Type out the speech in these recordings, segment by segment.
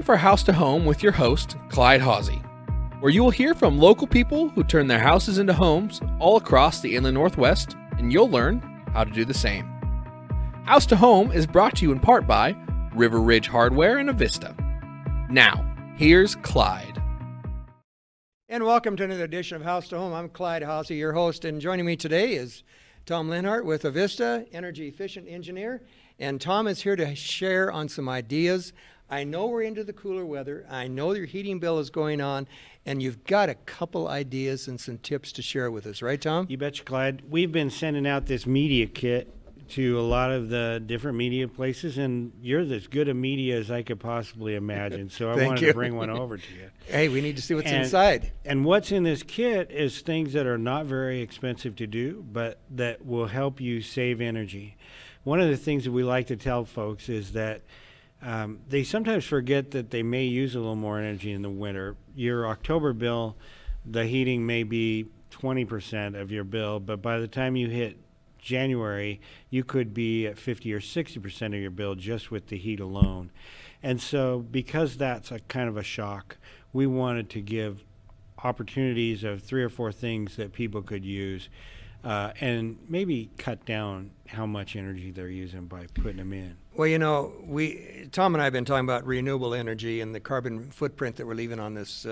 for House to Home with your host, Clyde Haase, where you will hear from local people who turn their houses into homes all across the inland Northwest, and you'll learn how to do the same. House to Home is brought to you in part by River Ridge Hardware and Avista. Now, here's Clyde. And welcome to another edition of House to Home. I'm Clyde Haase, your host, and joining me today is Time Lienhard with Avista, energy efficient engineer. And Tom is here to share on some ideas. I know we're into the cooler weather. I know your heating bill is going on, and you've got a couple ideas and some tips to share with us, right, Tom? You betcha, Clyde. We've been sending out this media kit to a lot of the different media places, and you're as good a media as I could possibly imagine. So I wanted to bring one over to you. Hey, we need to see what's inside. And what's in this kit is things that are not very expensive to do, but that will help you save energy. One of the things that we like to tell folks is that they sometimes forget that they may use a little more energy in the winter. Your October bill, the heating may be 20% of your bill, but by the time you hit January, you could be at 50 or 60% of your bill just with the heat alone. And so because that's a kind of a shock, we wanted to give opportunities of 3 or 4 things that people could use and maybe cut down how much energy they're using by putting them in. Well, you know, Tom and I have been talking about renewable energy and the carbon footprint that we're leaving on this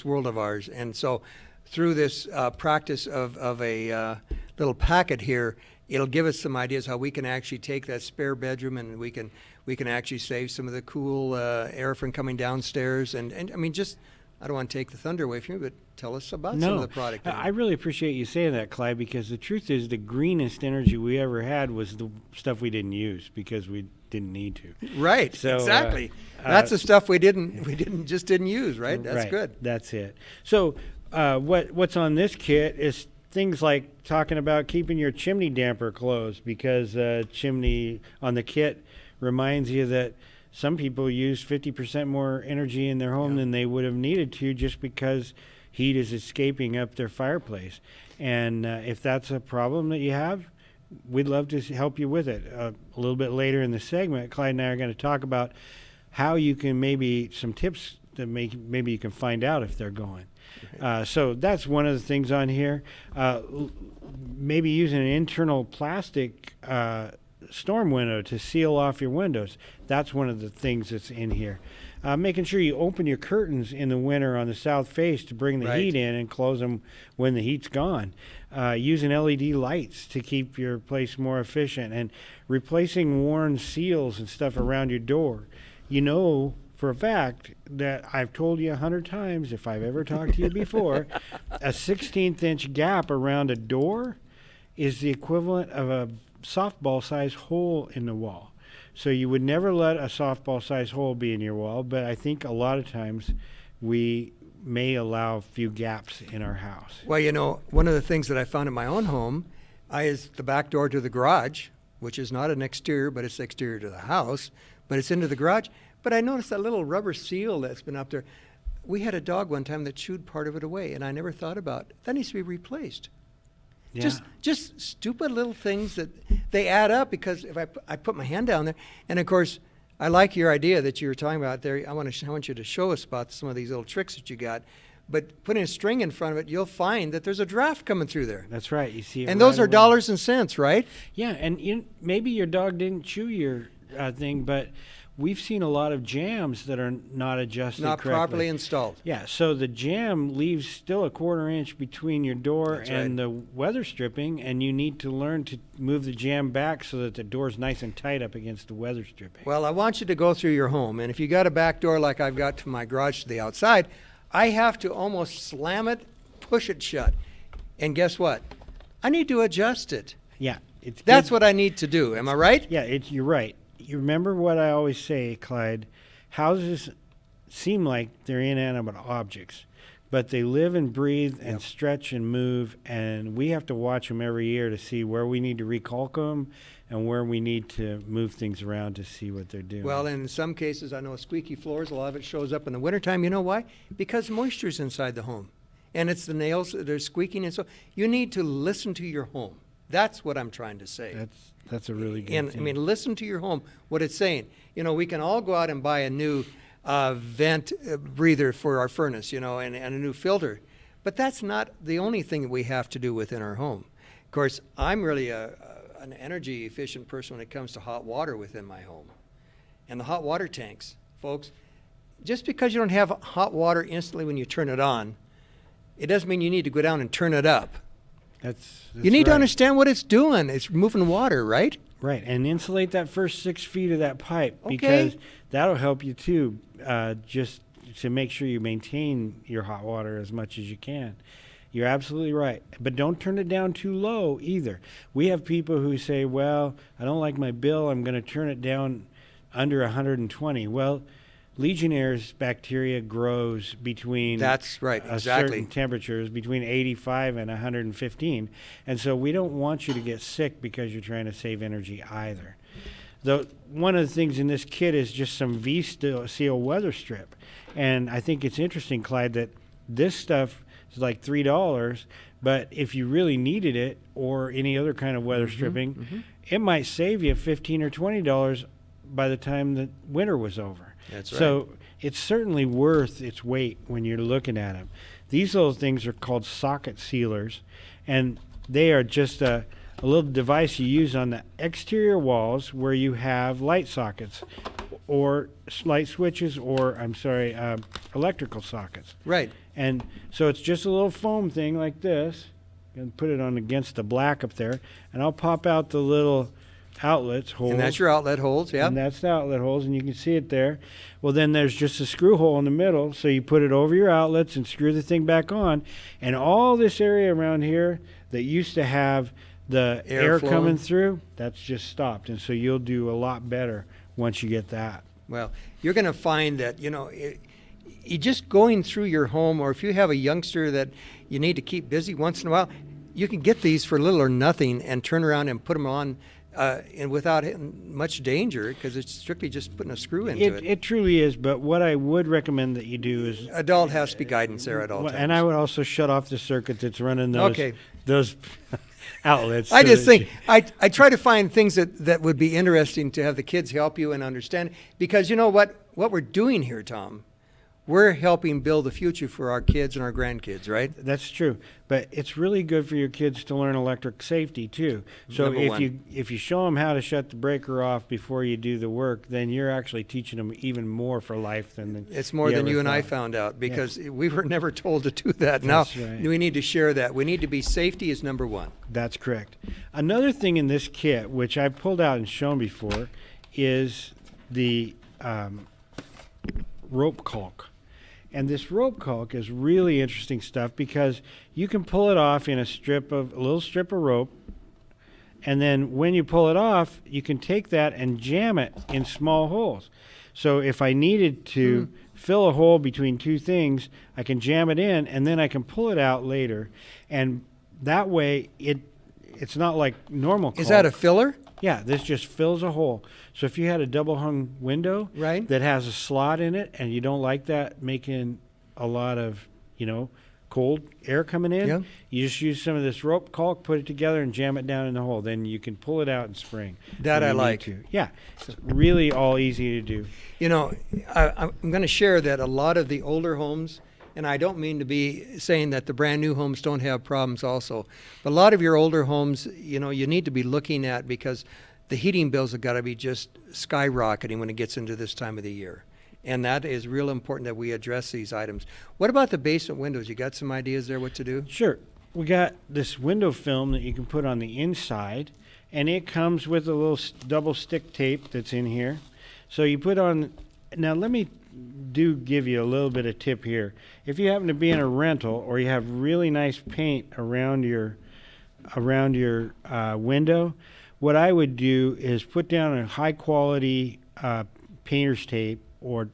world of ours. And so through this practice of a little packet here, it'll give us some ideas how we can actually take that spare bedroom and we can actually save some of the cool air from coming downstairs. And I mean, just, I don't want to take the thunder away from you, but tell us about some of the product. I really appreciate you saying that, Clyde, because the truth is the greenest energy we ever had was the stuff we didn't use because we didn't need to. Right, so, exactly. That's the stuff we didn't use, right? That's good. That's it. So what's on this kit is things like talking about keeping your chimney damper closed, because chimney on the kit reminds you that some people use 50% more energy in their home than they would have needed to just because heat is escaping up their fireplace. And if that's a problem that you have, we'd love to help you with it. A little bit later in the segment, Clyde and I are going to talk about how you can some tips that maybe you can find out if they're going. So that's one of the things on here. Maybe using an internal plastic storm window to seal off your windows. That's one of the things that's in here. Making sure you open your curtains in the winter on the south face to bring the heat in and close them when the heat's gone. Using LED lights to keep your place more efficient, and replacing worn seals and stuff around your door. You know for a fact that I've told you 100 times, if I've ever talked to you before, a 16th inch gap around a door is the equivalent of a softball-sized hole in the wall. So you would never let a softball-sized hole be in your wall, but I think a lot of times we may allow a few gaps in our house. Well, you know, one of the things that I found in my own home is the back door to the garage, which is not an exterior, but it's exterior to the house, but it's into the garage. But I noticed that little rubber seal that's been up there. We had a dog one time that chewed part of it away, and I never thought about it. That needs to be replaced. Yeah. Just stupid little things that they add up, because if I put my hand down there, and of course, I like your idea that you were talking about there. I want you to show us about some of these little tricks that you got. But putting a string in front of it, you'll find that there's a draft coming through there. That's right. You see it. And those are dollars and cents, right? Yeah, and maybe your dog didn't chew your thing, but we've seen a lot of jams that are not adjusted correctly. Not properly installed. Yeah, so the jam leaves still a 1/4 inch between your door and the weather stripping, and you need to learn to move the jam back so that the door's nice and tight up against the weather stripping. Well, I want you to go through your home, and if you got a back door like I've got to my garage to the outside, I have to almost slam it, push it shut. And guess what? I need to adjust it. Yeah. That's what I need to do. Am I right? Yeah, you're right. You remember what I always say, Clyde, houses seem like they're inanimate objects, but they live and breathe and stretch and move, and we have to watch them every year to see where we need to recalk them and where we need to move things around to see what they're doing. Well, in some cases, I know squeaky floors, a lot of it shows up in the wintertime. You know why? Because moisture's inside the home, and it's the nails that are squeaking, and so you need to listen to your home. That's what I'm trying to say. That's a really good thing. I mean, listen to your home, what it's saying. You know, we can all go out and buy a new vent breather for our furnace, and a new filter. But that's not the only thing that we have to do within our home. Of course, I'm really an energy efficient person when it comes to hot water within my home. And the hot water tanks, folks, just because you don't have hot water instantly when you turn it on, it doesn't mean you need to go down and turn it up. That's you need to right. understand what it's doing. It's moving water, right? Right, and insulate that first 6 feet of that pipe Okay. because that'll help you too, just to make sure you maintain your hot water as much as you can. You're absolutely right, but don't turn it down too low either. We have people who say, well, I don't like my bill, I'm going to turn it down under 120. Well, Legionnaire's bacteria grows between That's right, exactly. certain temperatures between 85 and 115, and so we don't want you to get sick because you're trying to save energy either. Though one of the things in this kit is just some V-Seal weather strip, and I think it's interesting, Clyde, that this stuff is like $3, but if you really needed it or any other kind of weather stripping, it might save you $15 or $20 by the time the winter was over. That's right. So it's certainly worth its weight when you're looking at them. These little things are called socket sealers, and they are just a little device you use on the exterior walls where you have light sockets or light switches or, electrical sockets. Right. And so it's just a little foam thing like this. And put it on against the black up there, and I'll pop out the little outlets holes. And that's your outlet holes, yeah. And that's the outlet holes, and you can see it there. Well, then there's just a screw hole in the middle, so you put it over your outlets and screw the thing back on. And all this area around here that used to have the air coming through, that's just stopped. And so you'll do a lot better once you get that. Well, you're going to find that, you just going through your home, or if you have a youngster that you need to keep busy once in a while, you can get these for little or nothing and turn around and put them on and without much danger, because it's strictly just putting a screw into it. It truly is, but what I would recommend that you do is... Adult has to be guidance there at all times. And I would also shut off the circuit that's running those outlets. I just think, I try to find things that would be interesting to have the kids help you and understand, because you know what we're doing here, Tom? We're helping build the future for our kids and our grandkids, right? That's true, but it's really good for your kids to learn electric safety too. So if you show them how to shut the breaker off before you do the work, then you're actually teaching them even more for life than it's more than you and I found out, because we were never told to do that. That's now right. We need to share that. We need to be safety is number one. That's correct. Another thing in this kit, which I've pulled out and shown before, is the rope caulk. And this rope caulk is really interesting stuff because you can pull it off in a little strip of rope, and then when you pull it off, you can take that and jam it in small holes. So if I needed to fill a hole between two things, I can jam it in, and then I can pull it out later. And that way, it's not like normal caulk. Is that a filler? Yeah, this just fills a hole. So if you had a double hung window that has a slot in it and you don't like that making a lot of, cold air coming in, you just use some of this rope caulk, put it together and jam it down in the hole. Then you can pull it out in spring. That I like. Yeah, it's really all easy to do. I'm going to share that a lot of the older homes, and I don't mean to be saying that the brand new homes don't have problems also, but a lot of your older homes, you need to be looking at, because the heating bills have got to be just skyrocketing when it gets into this time of the year. And that is real important that we address these items. What about the basement windows? You got some ideas there what to do? Sure. We got this window film that you can put on the inside, and it comes with a little double stick tape that's in here. So you put on, now let me give you a little bit of tip here. If you happen to be in a rental or you have really nice paint around your window, what I would do is put down a high quality painter's tape or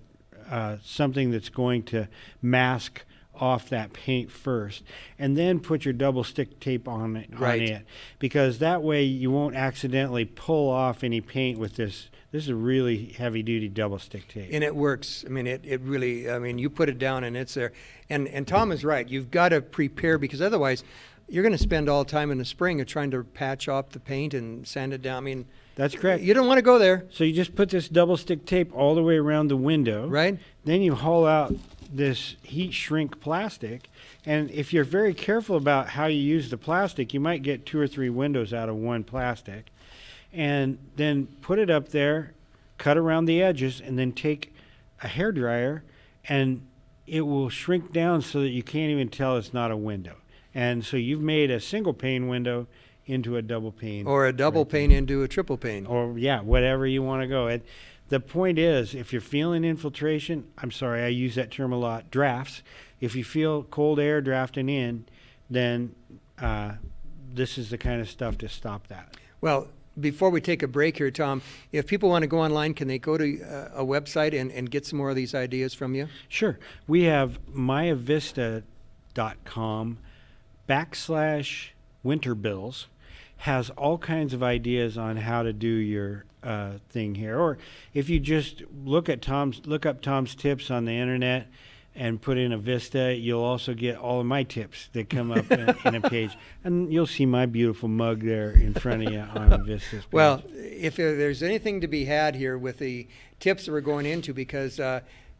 something that's going to mask off that paint first, and then put your double stick tape on it, because that way you won't accidentally pull off any paint with this. This is a really heavy duty double stick tape. And it works. I mean, it really, you put it down and it's there. And Tom is right. You've got to prepare, because otherwise you're going to spend all time in the spring of trying to patch off the paint and sand it down. I mean, That's correct. You don't want to go there. So you just put this double stick tape all the way around the window. Right. Then you haul out this heat shrink plastic. And if you're very careful about how you use the plastic, you might get 2 or 3 windows out of one plastic. And then put it up there, cut around the edges, and then take a hairdryer, and it will shrink down so that you can't even tell it's not a window. And so you've made a single pane window into a double pane. Or a double pane into a triple pane. Or, yeah, whatever you want to go. The point is, if you're feeling infiltration, I'm sorry, I use that term a lot, drafts. If you feel cold air drafting in, then this is the kind of stuff to stop that. Well, before we take a break here, Tom, if people want to go online, can they go to a website and get some more of these ideas from you? Sure. We have mayavista.com/winterbills. Has all kinds of ideas on how to do your thing here. Or if you just look up Tom's tips on the internet and put in a Vista, you'll also get all of my tips that come up in a page. And you'll see my beautiful mug there in front of you on a Vista page. Well, if there's anything to be had here with the tips that we're going into, because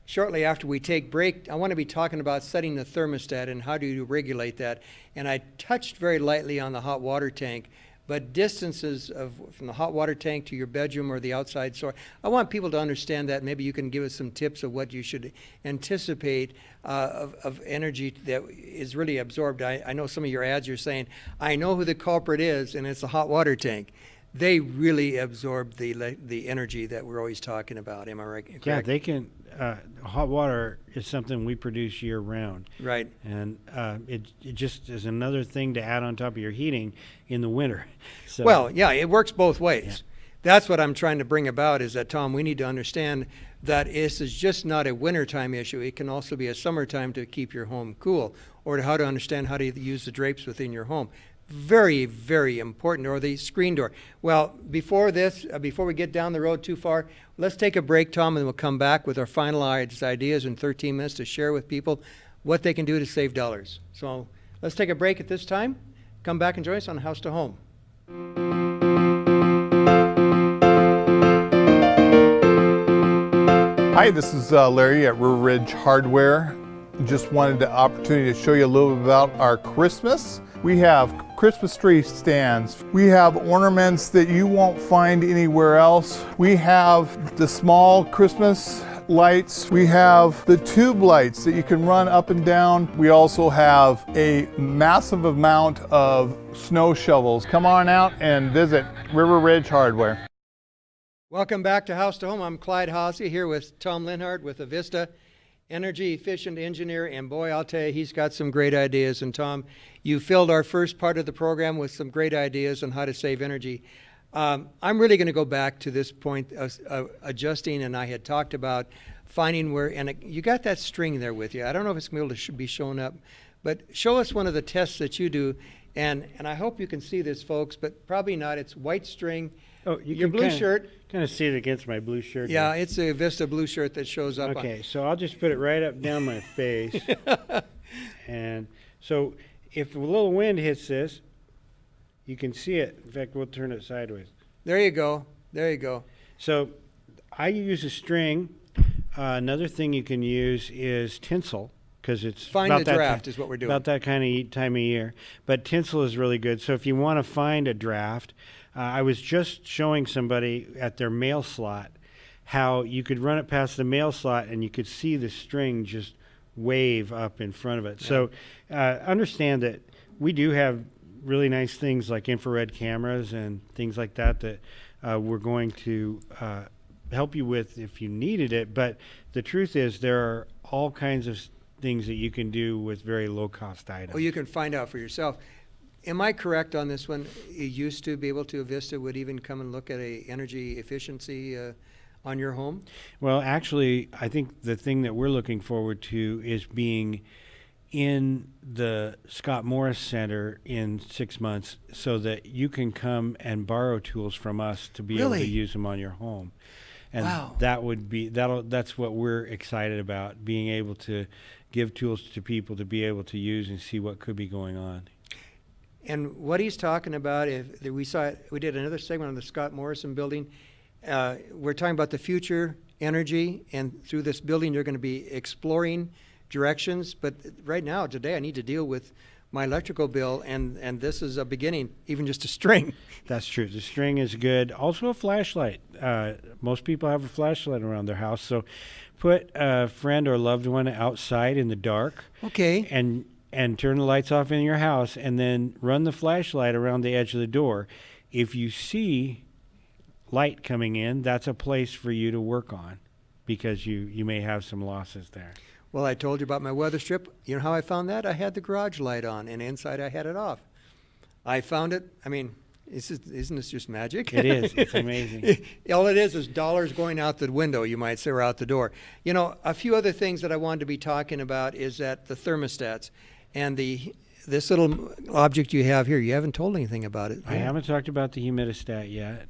shortly after we take break, I want to be talking about setting the thermostat and how do you regulate that. And I touched very lightly on the hot water tank, but distances from the hot water tank to your bedroom or the outside source, I want people to understand that. Maybe you can give us some tips of what you should anticipate of energy that is really absorbed. I know some of your ads you're saying, I know who the culprit is, and it's a hot water tank. They really absorb the energy that we're always talking about. Am I right? Correct? Yeah, they can. Hot water is something we produce year round. Right. And it just is another thing to add on top of your heating in the winter. So, well, yeah, it works both ways. Yeah. That's what I'm trying to bring about is that, Tom, we need to understand that this is just not a wintertime issue. It can also be a summertime to keep your home cool, or how to understand how to use the drapes within your home. Very, very important. Or the screen door. Well, before we get down the road too far, let's take a break, Tom, and we'll come back with our finalized ideas in 13 minutes to share with people what they can do to save dollars. So let's take a break at this time. Come back and join us on House to Home. Hi, this is Larry at River Ridge Hardware. Just wanted the opportunity to show you a little bit about our Christmas. We have Christmas tree stands. We have ornaments that you won't find anywhere else. We have the small Christmas lights. We have the tube lights that you can run up and down. We also have a massive amount of snow shovels. Come on out and visit River Ridge Hardware. Welcome back to House to Home. I'm Clyde Haase here with Tom Lienhard with Avista, energy efficient engineer, and boy, I'll tell you, he's got some great ideas. And Tom, you filled our first part of the program with some great ideas on how to save energy. I'm really going to go back to this point of adjusting, and I had talked about finding where, and you got that string there with you. I don't know if it's going to be showing up, but show us one of the tests that you do, and I hope you can see this, folks, but probably not. It's white string. Oh, you your can blue shirt. Kind of see it against my blue shirt. Yeah, here. it's a Vista blue shirt that shows up. Okay, so I'll just put it right up down my face. And so if a little wind hits this, you can see it. In fact, we'll turn it sideways. There you go. There you go. So I use a string. Another thing you can use is tinsel, because it's Find about the draft is what we're doing. About that kind of time of year. But tinsel is really good. So if you want to find a draft, I was just showing somebody at their mail slot how you could run it past the mail slot and you could see the string just wave up in front of it. Yeah. So understand that we do have really nice things like infrared cameras and things like that that we're going to help you with if you needed it. But the truth is there are all kinds of things that you can do with very low-cost items. Well, you can find out for yourself. Am I correct on this one? You used to be able to, Avista would even come and look at a energy efficiency on your home? Well, actually, I think the thing that we're looking forward to is being in the Scott Morris Center in 6 months so that you can come and borrow tools from us to be able to use them on your home. And wow. That's what we're excited about, being able to give tools to people to be able to use and see what could be going on. And what he's talking about, if we saw it, we did another segment on the Scott Morrison building. We're talking about the future energy, and through this building, you're going to be exploring directions. But right now, today, I need to deal with my electrical bill, and this is a beginning, even just a string. That's true. The string is good. Also a flashlight. Most people have a flashlight around their house, so put a friend or loved one outside in the dark. Okay. And turn the lights off in your house, and then run the flashlight around the edge of the door. If you see light coming in, that's a place for you to work on, because you may have some losses there. Well, I told you about my weather strip. You know how I found that? I had the garage light on, and inside I had it off. I found it. I mean, isn't this just magic? It is. It's amazing. All it is dollars going out the window, you might say, or out the door. You know, a few other things that I wanted to be talking about is that the thermostats and this little object you have here. You haven't told anything about it. I haven't talked about the humidistat yet.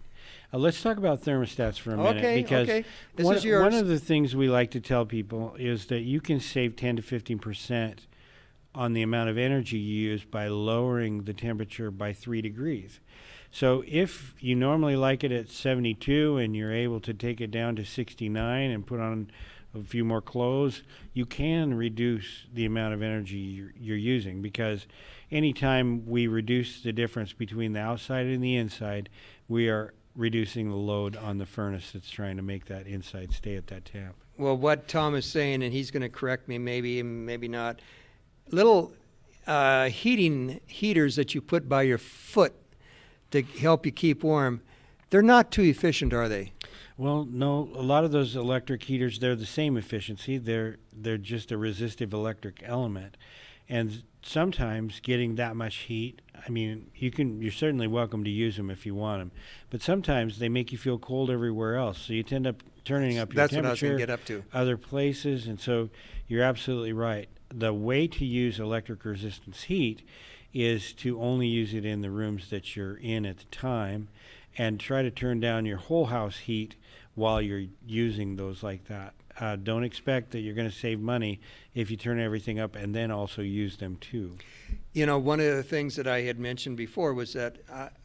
Let's talk about thermostats for a minute, because This is yours. One of the things we like to tell people is that you can save 10 to 15% on the amount of energy you use by lowering the temperature by 3 degrees. So if you normally like it at 72 and you're able to take it down to 69 and put on a few more clothes, you can reduce the amount of energy you're using, because anytime we reduce the difference between the outside and the inside, we are reducing the load on the furnace that's trying to make that inside stay at that temp. Well, what Tom is saying, and he's going to correct me, maybe not, little heaters that you put by your foot to help you keep warm, they're not too efficient, are they? Well, no, a lot of those electric heaters, they're the same efficiency. They're just a resistive electric element. And sometimes getting that much heat, I mean, you're certainly welcome to use them if you want them, but sometimes they make you feel cold everywhere else. So you tend up turning up your That's temperature. what I was going to get up to. Other places, and so you're absolutely right. The way to use electric resistance heat is to only use it in the rooms that you're in at the time, and try to turn down your whole house heat while you're using those like that. Don't expect that you're going to save money if you turn everything up and then also use them too. You know, one of the things that I had mentioned before was that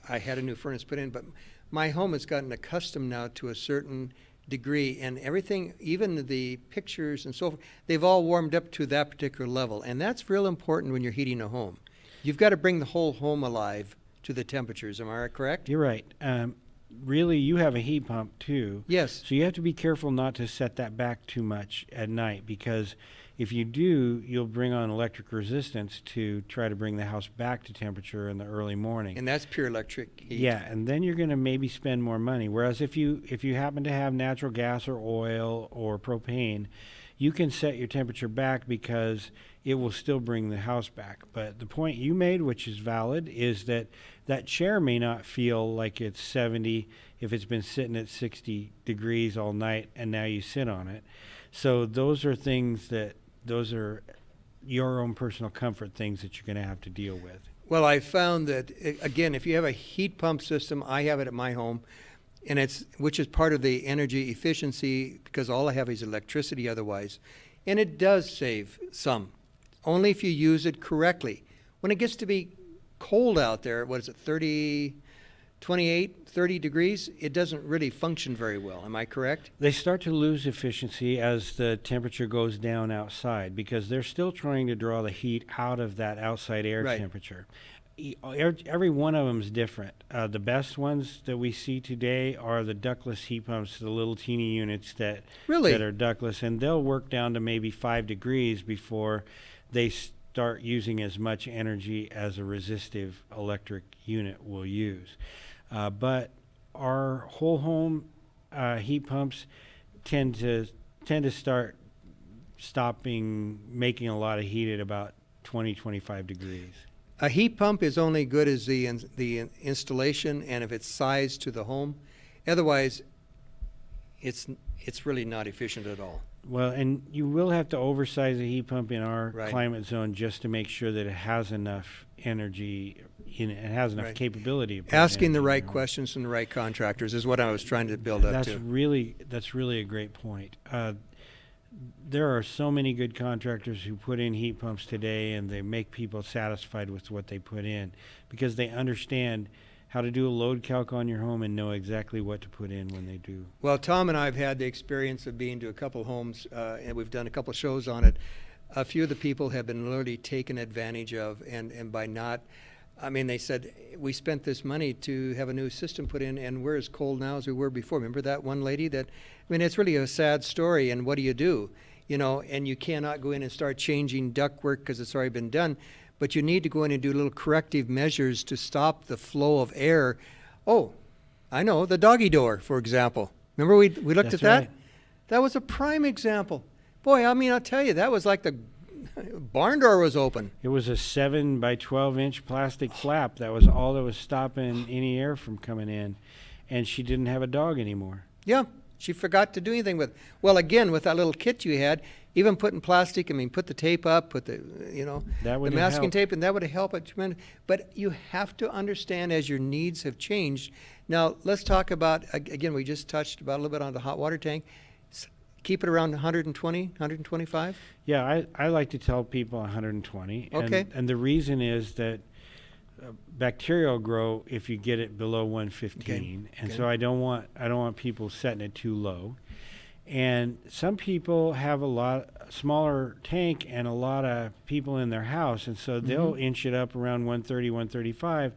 I had a new furnace put in, but my home has gotten accustomed now to a certain degree, and everything, even the pictures and so forth, they've all warmed up to that particular level. And that's real important when you're heating a home. You've got to bring the whole home alive to the temperatures. Am I correct? You're right. Really, you have a heat pump too. Yes. So you have to be careful not to set that back too much at night, because if you do, you'll bring on electric resistance to try to bring the house back to temperature in the early morning. And that's pure electric heat. Yeah, and then you're going to maybe spend more money. Whereas if you happen to have natural gas or oil or propane, you can set your temperature back because it will still bring the house back. But the point you made, which is valid, is that chair may not feel like it's 70 if it's been sitting at 60 degrees all night and now you sit on it. So those are your own personal comfort things that you're going to have to deal with. Well, I found that, again, if you have a heat pump system, I have it at my home, and which is part of the energy efficiency, because all I have is electricity otherwise. And it does save some, only if you use it correctly. When it gets to be cold out there, what is it, 28, 30 degrees, it doesn't really function very well. Am I correct? They start to lose efficiency as the temperature goes down outside, because they're still trying to draw the heat out of that outside air temperature. Every one of them is different. The best ones that we see today are the ductless heat pumps, the little teeny units that are ductless, and they'll work down to maybe 5 degrees before they start using as much energy as a resistive electric unit will use. But our whole home heat pumps tend to start stopping making a lot of heat at about 20-25 degrees. A heat pump is only good as the installation and if it's sized to the home. Otherwise, it's really not efficient at all. Well, and you will have to oversize a heat pump in our climate zone just to make sure that it has enough energy, it has enough capability. Asking the right questions from the right contractors is what I was trying to build up to. That's really a great point. there are so many good contractors who put in heat pumps today, and they make people satisfied with what they put in because they understand how to do a load calc on your home and know exactly what to put in when they do. Well, Tom and I have had the experience of being to a couple homes, and we've done a couple shows on it. A few of the people have been literally taken advantage of, and by not, I mean, they said, we spent this money to have a new system put in, and we're as cold now as we were before. Remember that one lady that, I mean, it's really a sad story, and what do? You know, and you cannot go in and start changing ductwork because it's already been done, but you need to go in and do little corrective measures to stop the flow of air. Oh, I know, the doggy door, for example. Remember we looked That's at that? right. That was a prime example. Boy, I mean, I'll tell you, that was like the barn door was open. It was a 7 by 12 inch plastic flap. That was all that was stopping any air from coming in. And she didn't have a dog anymore. Yeah, she forgot to do anything with. Well, again, with that little kit you had, even putting plastic, I mean, put the tape up, put the, you know, That the would have masking helped. tape, and that would have helped it tremendously. But you have to understand as your needs have changed. Now, let's talk about, again, we just touched about a little bit on the hot water tank. Keep it around 120, 125? Yeah, I like to tell people 120. Okay. And the reason is that bacteria will grow if you get it below 115. Okay. And Okay. so I don't want people setting it too low. And some people have a smaller tank and a lot of people in their house, and so they'll inch it up around 130, 135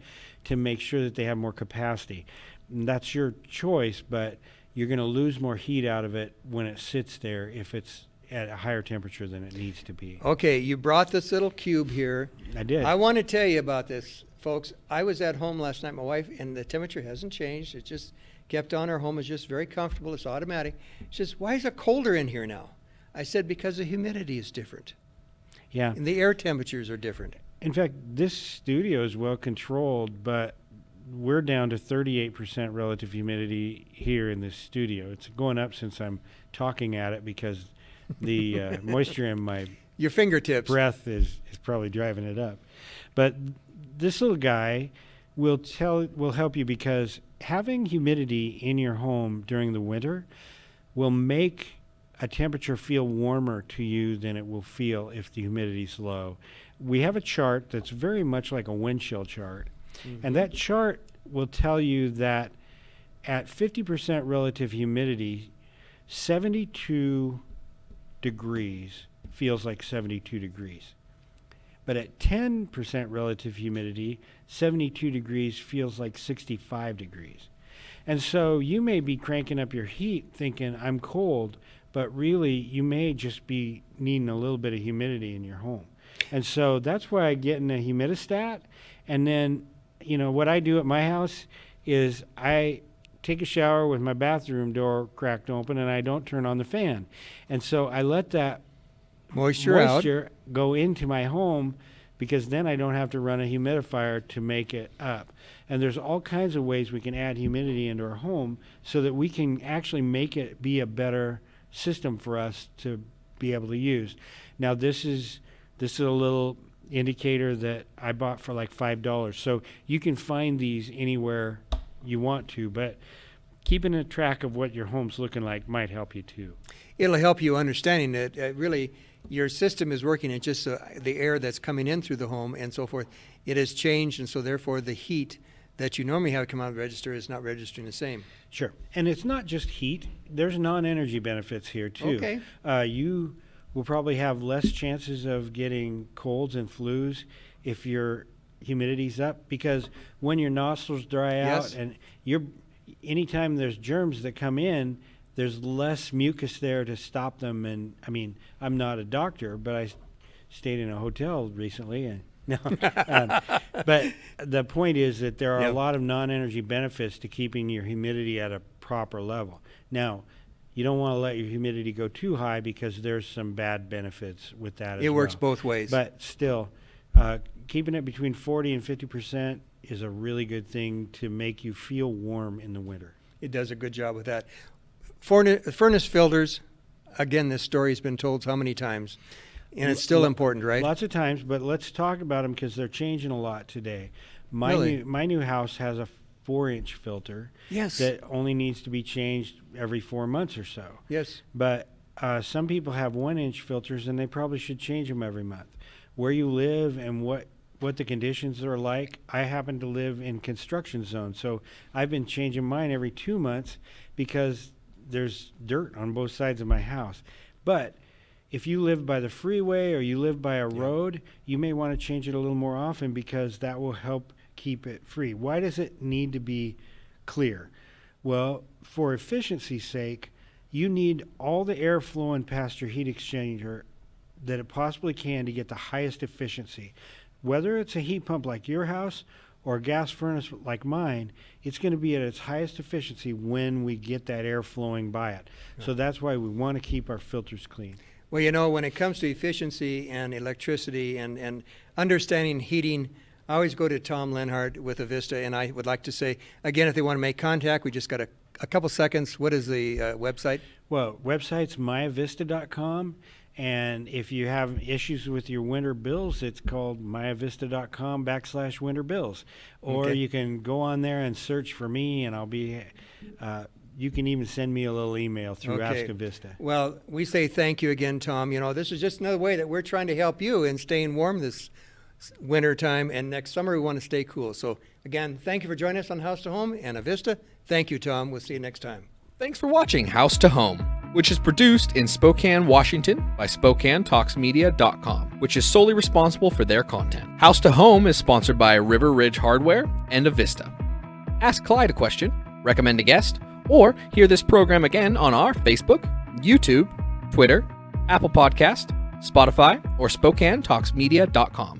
to make sure that they have more capacity. And that's your choice, but you're going to lose more heat out of it when it sits there if it's at a higher temperature than it needs to be. Okay, you brought this little cube here. I did. I want to tell you about this, folks. I was at home last night, my wife, and the temperature hasn't changed. It just kept on. Our home is just very comfortable. It's automatic. She says, why is it colder in here now? I said, because the humidity is different. Yeah. And the air temperatures are different. In fact, this studio is well controlled, but we're down to 38% relative humidity here in this studio. It's going up since I'm talking at it because the moisture in my Your fingertips. breath is probably driving it up. But this little guy will help you because having humidity in your home during the winter will make a temperature feel warmer to you than it will feel if the humidity's low. We have a chart that's very much like a wind chill chart. And that chart will tell you that at 50% relative humidity, 72 degrees feels like 72 degrees. But at 10% relative humidity, 72 degrees feels like 65 degrees. And so you may be cranking up your heat thinking, I'm cold, but really you may just be needing a little bit of humidity in your home. And so that's why I get in a humidistat. And then, you know, what I do at my house is I take a shower with my bathroom door cracked open and I don't turn on the fan. And so I let that moisture go into my home because then I don't have to run a humidifier to make it up. And there's all kinds of ways we can add humidity into our home so that we can actually make it be a better system for us to be able to use. Now this is a little indicator that I bought for like $5. So you can find these anywhere you want to, but keeping a track of what your home's looking like might help you too. It'll help you understanding that really your system is working. It's just the air that's coming in through the home and so forth. It has changed, and so therefore the heat that you normally have come out of the register is not registering the same. Sure. And it's not just heat. There's non-energy benefits here too. Okay. You will probably have less chances of getting colds and flus if your humidity's up, because when your nostrils dry out and anytime there's germs that come in, there's less mucus there to stop them. And I mean, I'm not a doctor, but I stayed in a hotel recently and no. But the point is that there are a lot of non-energy benefits to keeping your humidity at a proper level. Now, you don't want to let your humidity go too high because there's some bad benefits with that as well. It works both ways. But still, keeping it between 40 and 50% is a really good thing to make you feel warm in the winter. It does a good job with that. Furnace filters, again, this story's been told how many times, and it's still important, right? Lots of times, but let's talk about them because they're changing a lot today. Really? My new house has a 4-inch filter Yes. that only needs to be changed every 4 months or so. Yes. But some people have 1-inch filters, and they probably should change them every month. Where you live and what the conditions are like. I happen to live in construction zone, so I've been changing mine every 2 months because there's dirt on both sides of my house. But if you live by the freeway or you live by a road, you may want to change it a little more often because that will help keep it free. Why does it need to be clear? Well, for efficiency's sake, you need all the air flowing past your heat exchanger that it possibly can to get the highest efficiency. Whether it's a heat pump like your house or a gas furnace like mine, it's going to be at its highest efficiency when we get that air flowing by it. So that's why we want to keep our filters clean. Well, you know, when it comes to efficiency and electricity and understanding heating, I always go to Time Lienhard with Avista, and I would like to say, again, if they want to make contact, we just got a couple seconds. What is the website? Well, website's myavista.com. And if you have issues with your winter bills, it's called myavista.com/winter bills. Or you can go on there and search for me, and I'll be, you can even send me a little email through Ask Avista. Well, we say thank you again, Tom. You know, this is just another way that we're trying to help you in staying warm this winter time, and next summer we want to stay cool. So again, thank you for joining us on House to Home and Avista. Thank you, Tom. We'll see you next time. Thanks for watching House to Home, which is produced in Spokane, Washington by SpokaneTalksMedia.com, which is solely responsible for their content. House to Home is sponsored by River Ridge Hardware and Avista. Ask Clyde a question, recommend a guest, or hear this program again on our Facebook, YouTube, Twitter, Apple Podcast, Spotify, or SpokaneTalksMedia.com.